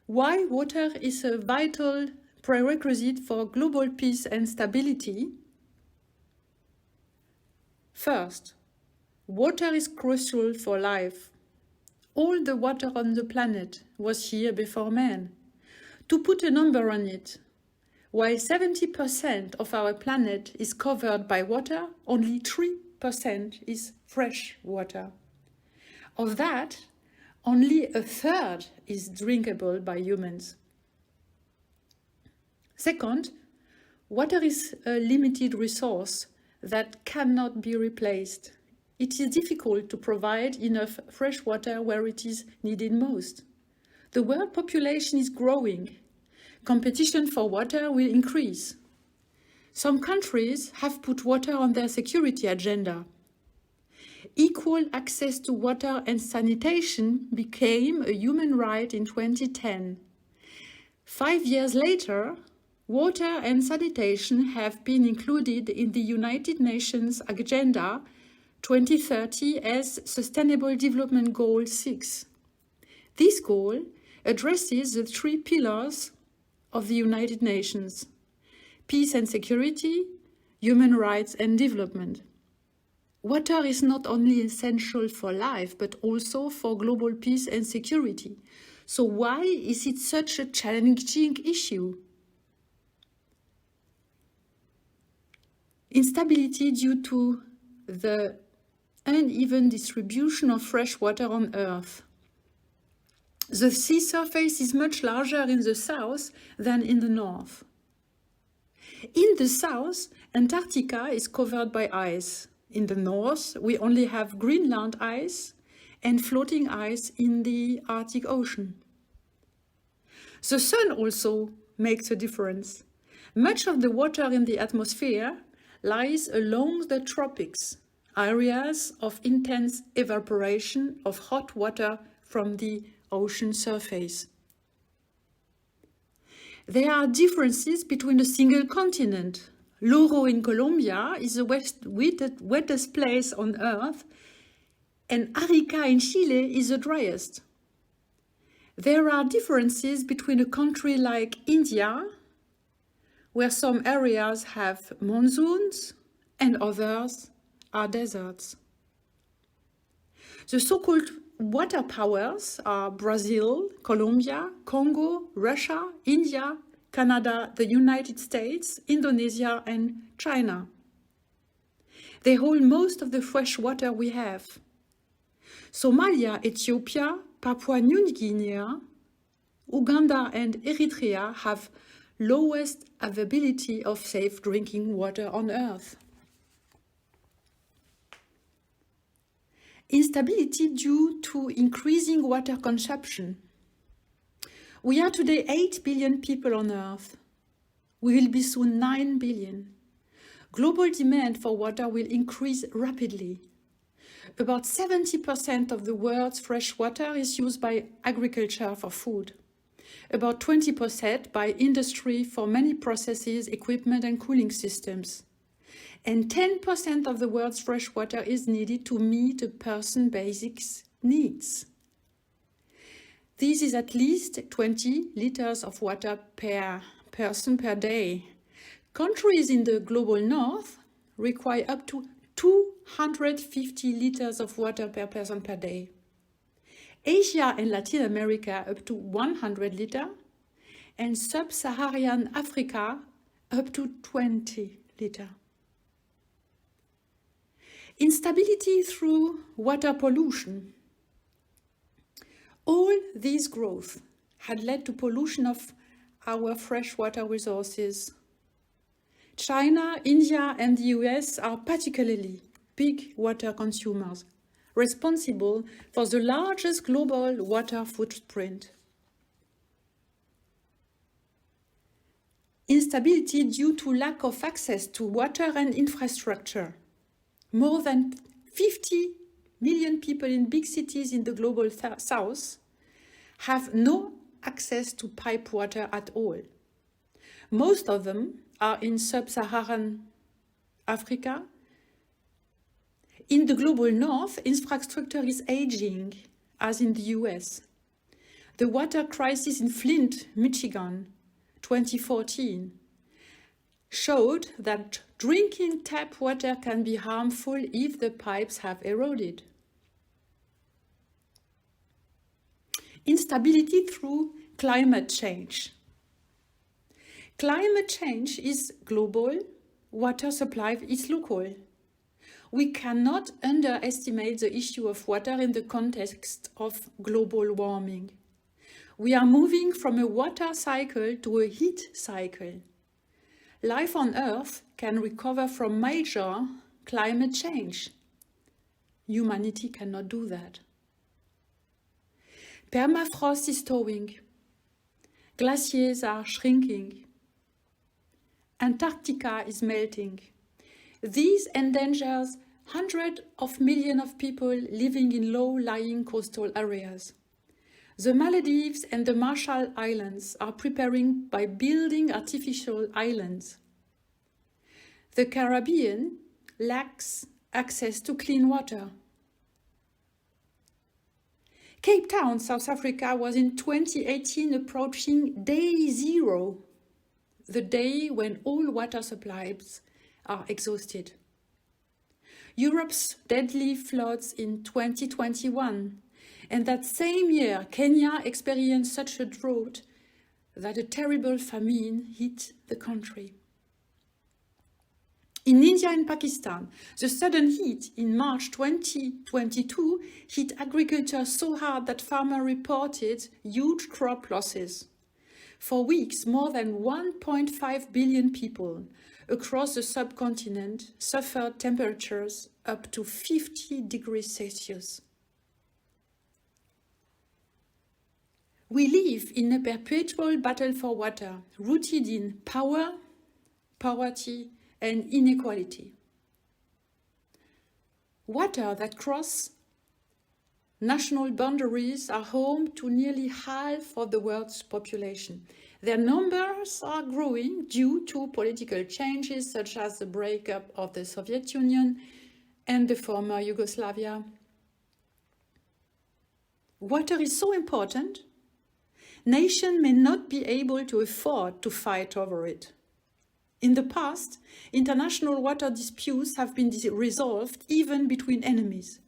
Why water is a vital prerequisite for global peace and stability? First, water is crucial for life. All the water on the planet was here before man. To put a number on it, while 70% of our planet is covered by water, only 3% is fresh water. Of that, only a third is drinkable by humans. Second, water is a limited resource that cannot be replaced. It is difficult to provide enough fresh water where it is needed most. The world population is growing. Competition for water will increase. Some countries have put water on their security agenda. Equal access to water and sanitation became a human right in 2010. 5 years later, water and sanitation have been included in the United Nations Agenda 2030 as Sustainable Development Goal 6. This goal addresses the 3 pillars of the United Nations: peace and security, human rights and development. Water is not only essential for life, but also for global peace and security. So why is it such a challenging issue? Instability due to the uneven distribution of fresh water on Earth. The sea surface is much larger in the south than in the north. In the south, Antarctica is covered by ice. In the north, we only have Greenland ice and floating ice in the Arctic Ocean. The sun also makes a difference. Much of the water in the atmosphere lies along the tropics, areas of intense evaporation of hot water from the ocean surface. There are differences between a single continent. Loro in Colombia is the wettest place on Earth, and Arica in Chile is the driest. There are differences between a country like India, where some areas have monsoons and others are deserts. The so-called water powers are Brazil, Colombia, Congo, Russia, India, Canada, the United States, Indonesia, and China. They hold most of the fresh water we have. Somalia, Ethiopia, Papua New Guinea, Uganda, and Eritrea have lowest availability of safe drinking water on Earth. Instability due to increasing water consumption. We are today 8 billion people on Earth. We will be soon 9 billion. Global demand for water will increase rapidly. About 70% of the world's fresh water is used by agriculture for food. About 20% by industry for many processes, equipment and cooling systems. And 10% of the world's fresh water is needed to meet a person's basic needs. This is at least 20 liters of water per person per day. Countries in the global north require up to 250 liters of water per person per day. Asia and Latin America up to 100 liters, and sub-Saharan Africa up to 20 liters. Instability through water pollution. All this growth had led to pollution of our freshwater resources. China, India, and the US are particularly big water consumers, responsible for the largest global water footprint. Instability due to lack of access to water and infrastructure. More than 50 million people in big cities in the global south have no access to pipe water at all. Most of them are in sub-Saharan Africa. In the global north, infrastructure is aging, as in the US. The water crisis in Flint, Michigan, 2014, showed that drinking tap water can be harmful if the pipes have eroded. Instability through climate change. Climate change is global, water supply is local. We cannot underestimate the issue of water in the context of global warming. We are moving from a water cycle to a heat cycle. Life on Earth can recover from major climate change. Humanity cannot do that. Permafrost is thawing. Glaciers are shrinking. Antarctica is melting. This endangers hundreds of millions of people living in low-lying coastal areas. The Maldives and the Marshall Islands are preparing by building artificial islands. The Caribbean lacks access to clean water. Cape Town, South Africa, was in 2018 approaching day zero, the day when all water supplies are exhausted. Europe's deadly floods in 2021, and that same year Kenya experienced such a drought that a terrible famine hit the country. In India and Pakistan, the sudden heat in March 2022 hit agriculture so hard that farmers reported huge crop losses. For weeks, more than 1.5 billion people across the subcontinent suffered temperatures up to 50 degrees Celsius. We live in a perpetual battle for water, rooted in power, poverty, and inequality. Water that cross national boundaries are home to nearly half of the world's population. Their numbers are growing due to political changes such as the breakup of the Soviet Union and the former Yugoslavia. Water is so important, nations may not be able to afford to fight over it. In the past, international water disputes have been resolved even between enemies.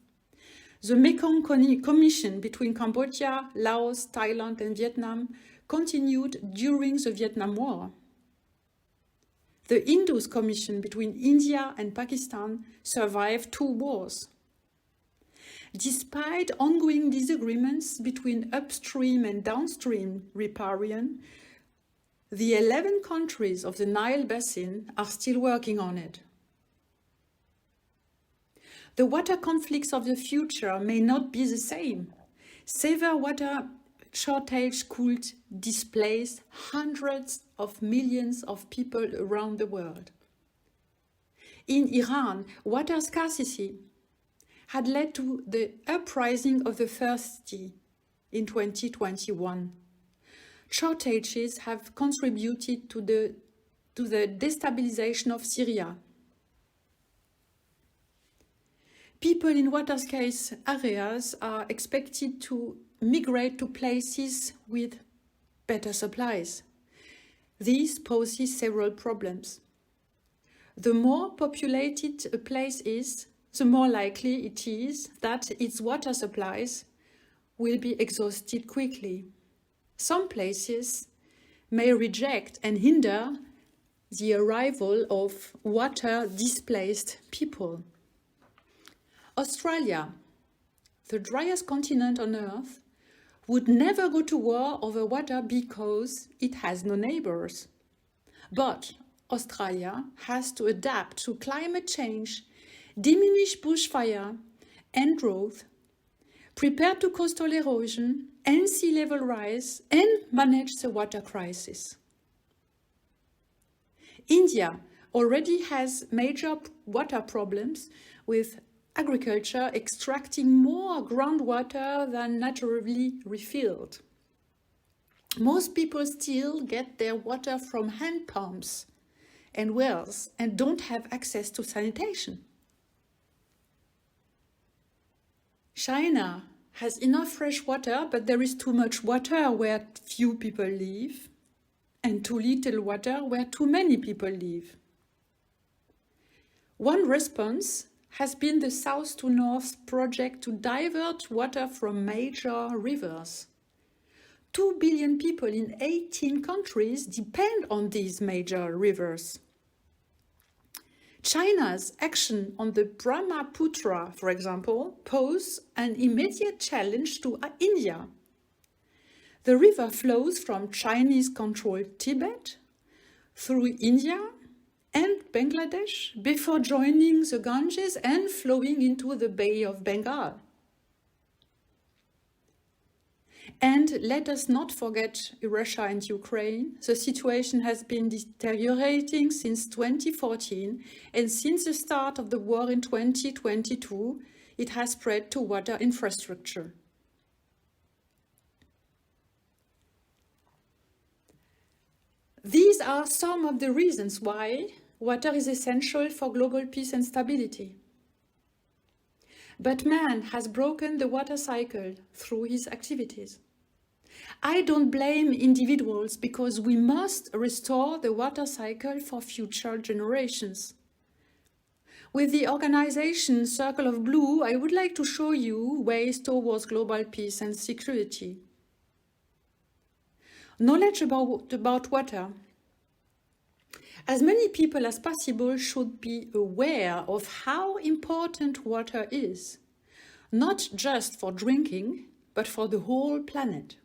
The Mekong Commission between Cambodia, Laos, Thailand and Vietnam continued during the Vietnam War. The Indus Commission between India and Pakistan survived 2 wars. Despite ongoing disagreements between upstream and downstream riparian, the 11 countries of the Nile Basin are still working on it. The water conflicts of the future may not be the same. Severe water shortage could displace hundreds of millions of people around the world. In Iran, water scarcity had led to the uprising of the thirsty in 2021. Shortages have contributed to the destabilization of Syria. People in water-scarce areas are expected to migrate to places with better supplies. This poses several problems. The more populated a place is, the more likely it is that its water supplies will be exhausted quickly. Some places may reject and hinder the arrival of water-displaced people. Australia, the driest continent on Earth, would never go to war over water because it has no neighbors. But Australia has to adapt to climate change, diminish bushfire and drought, prepare to coastal erosion and sea level rise, and manage the water crisis. India already has major water problems, with agriculture extracting more groundwater than naturally refilled. Most people still get their water from hand pumps and wells and don't have access to sanitation. China has enough fresh water, but there is too much water where few people live, and too little water where too many people live. One response has been the South to North project to divert water from major rivers. 2 billion people in 18 countries depend on these major rivers. China's action on the Brahmaputra, for example, poses an immediate challenge to India. The river flows from Chinese-controlled Tibet through India and Bangladesh before joining the Ganges and flowing into the Bay of Bengal. And let us not forget Russia and Ukraine. The situation has been deteriorating since 2014, and since the start of the war in 2022, it has spread to water infrastructure. These are some of the reasons why water is essential for global peace and stability. But man has broken the water cycle through his activities. I don't blame individuals because we must restore the water cycle for future generations. With the organization Circle of Blue, I would like to show you ways towards global peace and security. Knowledge about water. As many people as possible should be aware of how important water is, not just for drinking, but for the whole planet.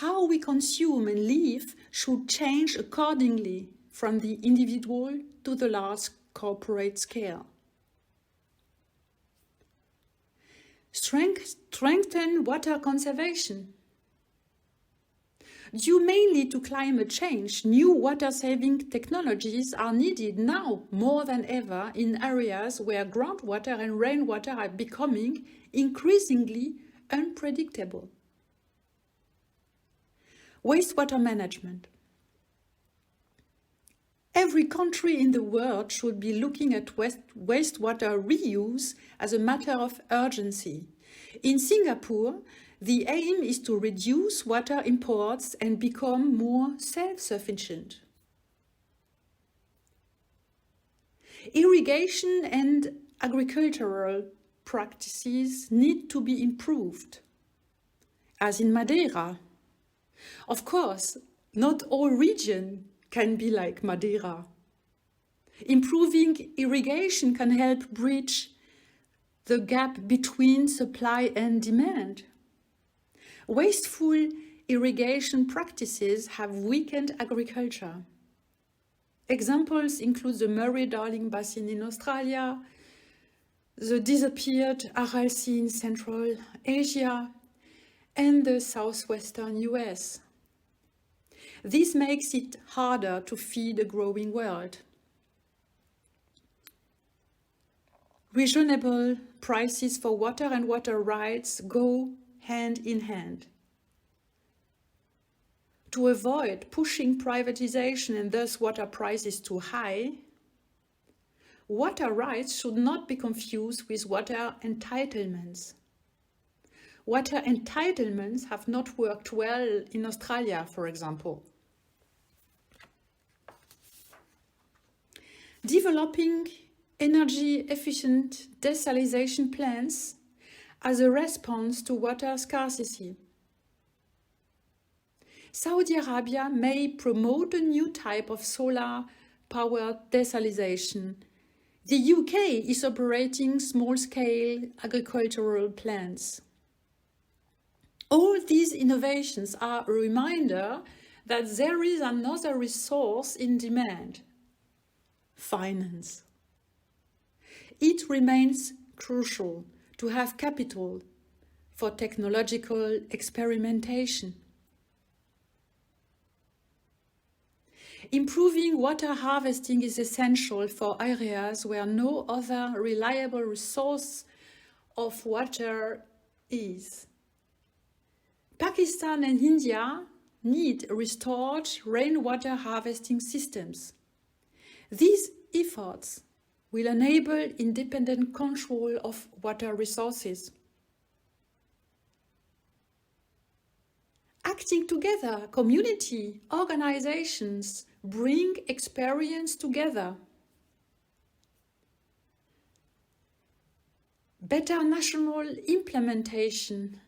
How we consume and live should change accordingly from the individual to the large corporate scale. Strengthen water conservation. Due mainly to climate change, new water-saving technologies are needed now more than ever in areas where groundwater and rainwater are becoming increasingly unpredictable. Wastewater management. Every country in the world should be looking at wastewater reuse as a matter of urgency. In Singapore, the aim is to reduce water imports and become more self-sufficient. Irrigation and agricultural practices need to be improved, as in Madeira. Of course, not all regions can be like Madeira. Improving irrigation can help bridge the gap between supply and demand. Wasteful irrigation practices have weakened agriculture. Examples include the Murray-Darling Basin in Australia, the disappeared Aral Sea in Central Asia, and the southwestern US. This makes it harder to feed a growing world. Reasonable prices for water and water rights go hand in hand. To avoid pushing privatization and thus water prices too high, water rights should not be confused with water entitlements. Water entitlements have not worked well in Australia, for example. Developing energy-efficient desalination plants as a response to water scarcity. Saudi Arabia may promote a new type of solar-powered desalination. The UK is operating small-scale agricultural plants. All these innovations are a reminder that there is another resource in demand: finance. It remains crucial to have capital for technological experimentation. Improving water harvesting is essential for areas where no other reliable resource of water is. Pakistan and India need restored rainwater harvesting systems. These efforts will enable independent control of water resources. acting together, community, organizations bring experience together. Better national implementation.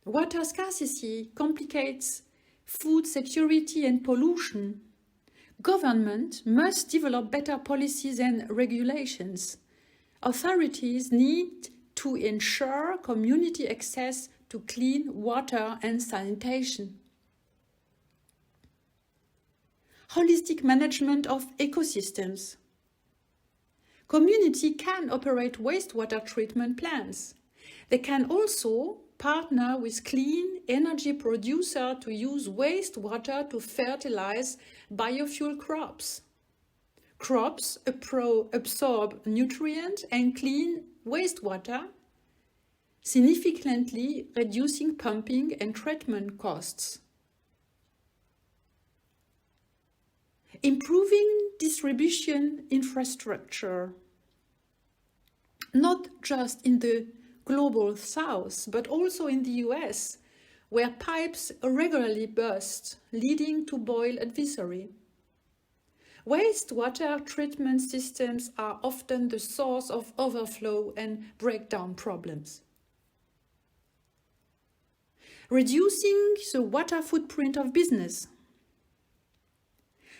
Water scarcity complicates food security and pollution. Government must develop better policies and regulations. Authorities need to ensure community access to clean water and sanitation. Holistic management of ecosystems. Community can operate wastewater treatment plants. They can also partner with clean energy producers to use wastewater to fertilize biofuel crops. Crops absorb nutrients and clean wastewater, significantly reducing pumping and treatment costs. Improving distribution infrastructure, not just in the global south, but also in the US, where pipes regularly burst, leading to boil advisory. Wastewater treatment systems are often the source of overflow and breakdown problems. Reducing the water footprint of business.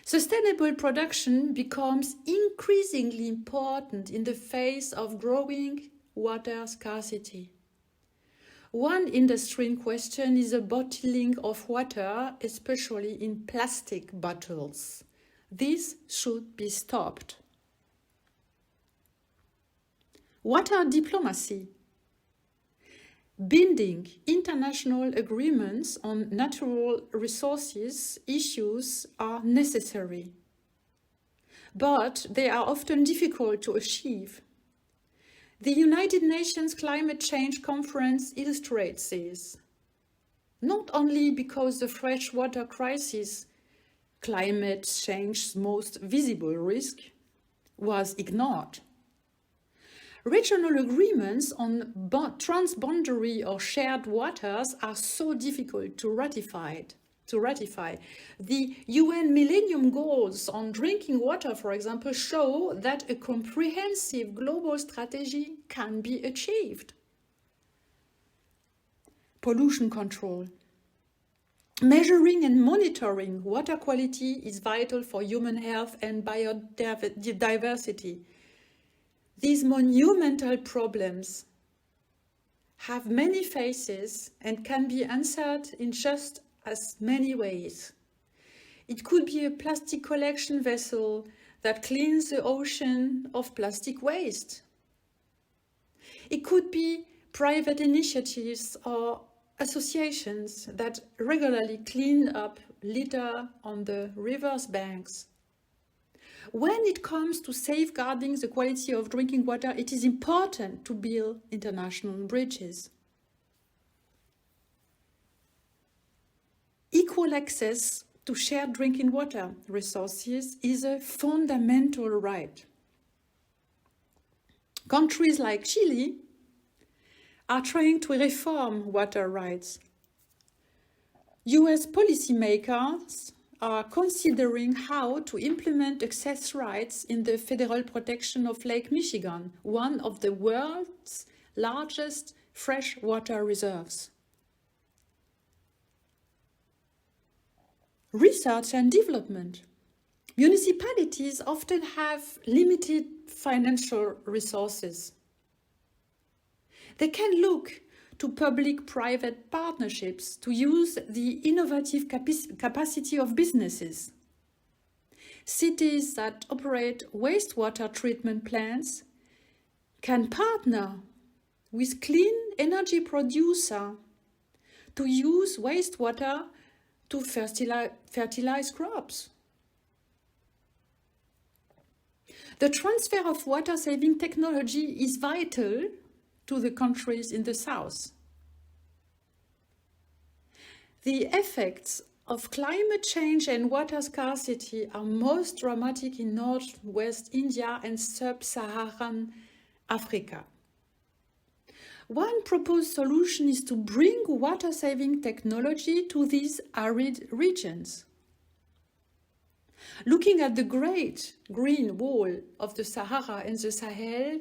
Sustainable production becomes increasingly important in the face of growing water scarcity. One industry in question is the bottling of water, especially in plastic bottles. This should be stopped. Water diplomacy. Binding international agreements on natural resources issues are necessary, but they are often difficult to achieve. The United Nations Climate Change Conference illustrates this, not only because the freshwater crisis, climate change's most visible risk, was ignored. Regional agreements on transboundary or shared waters are so difficult to ratify. The UN Millennium Goals on drinking water, for example, show that a comprehensive global strategy can be achieved. Pollution control. Measuring and monitoring water quality is vital for human health and biodiversity. These monumental problems have many faces and can be answered in just as many ways. It could be a plastic collection vessel that cleans the ocean of plastic waste. It could be private initiatives or associations that regularly clean up litter on the river's banks. When it comes to safeguarding the quality of drinking water, it is important to build international bridges. Equal access to shared drinking water resources is a fundamental right. Countries like Chile are trying to reform water rights. US policymakers are considering how to implement access rights in the federal protection of Lake Michigan, one of the world's largest freshwater reserves. Research and development. Municipalities often have limited financial resources. They can look to public-private partnerships to use the innovative capacity of businesses. Cities that operate wastewater treatment plants can partner with clean energy producers to use wastewater to fertilize crops. The transfer of water-saving technology is vital to the countries in the south. The effects of climate change and water scarcity are most dramatic in northwest India and sub-Saharan Africa. One proposed solution is to bring water-saving technology to these arid regions. Looking at the Great Green Wall of the Sahara and the Sahel,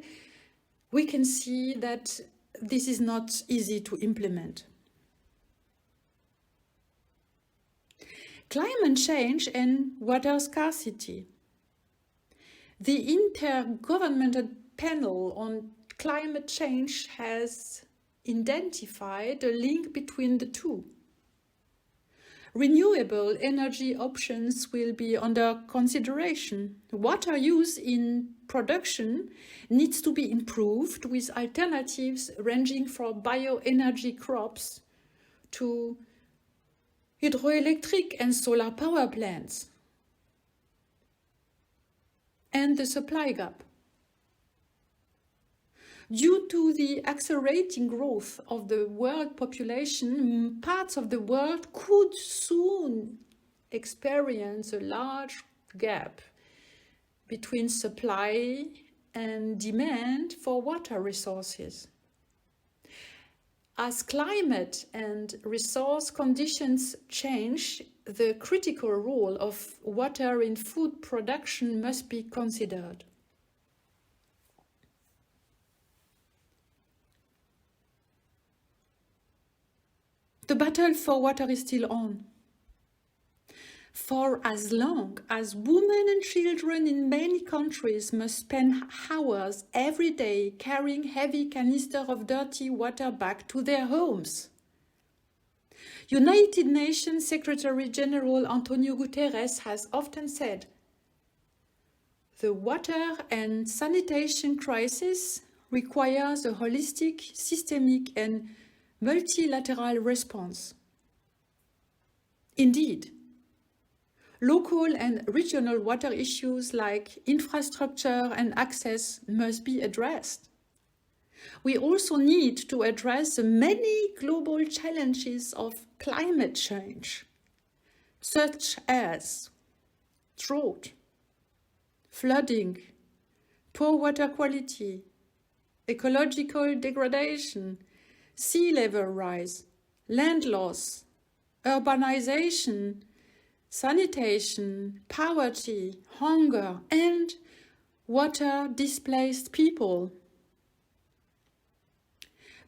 we can see that this is not easy to implement. Climate change and water scarcity. The Intergovernmental Panel on Climate Change has identified a link between the two. Renewable energy options will be under consideration. Water use in production needs to be improved with alternatives ranging from bioenergy crops to hydroelectric and solar power plants. And the supply gap. Due to the accelerating growth of the world population, parts of the world could soon experience a large gap between supply and demand for water resources. As climate and resource conditions change, the critical role of water in food production must be considered. The battle for water is still on. For as long as women and children in many countries must spend hours every day carrying heavy canisters of dirty water back to their homes. United Nations Secretary-General Antonio Guterres has often said, "The water and sanitation crisis requires a holistic, systemic and multilateral response." Indeed, local and regional water issues like infrastructure and access must be addressed. We also need to address the many global challenges of climate change, such as drought, flooding, poor water quality, ecological degradation, sea level rise, land loss, urbanization, sanitation, poverty, hunger, and water-displaced people.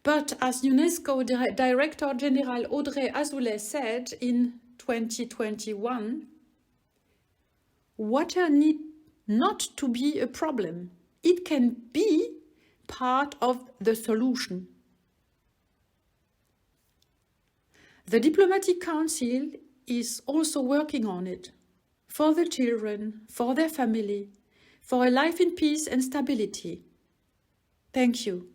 But as UNESCO Director-General Audrey Azoulay said in 2021, water need not to be a problem. It can be part of the solution. The Diplomatic Council is also working on it, for the children, for their family, for a life in peace and stability. Thank you.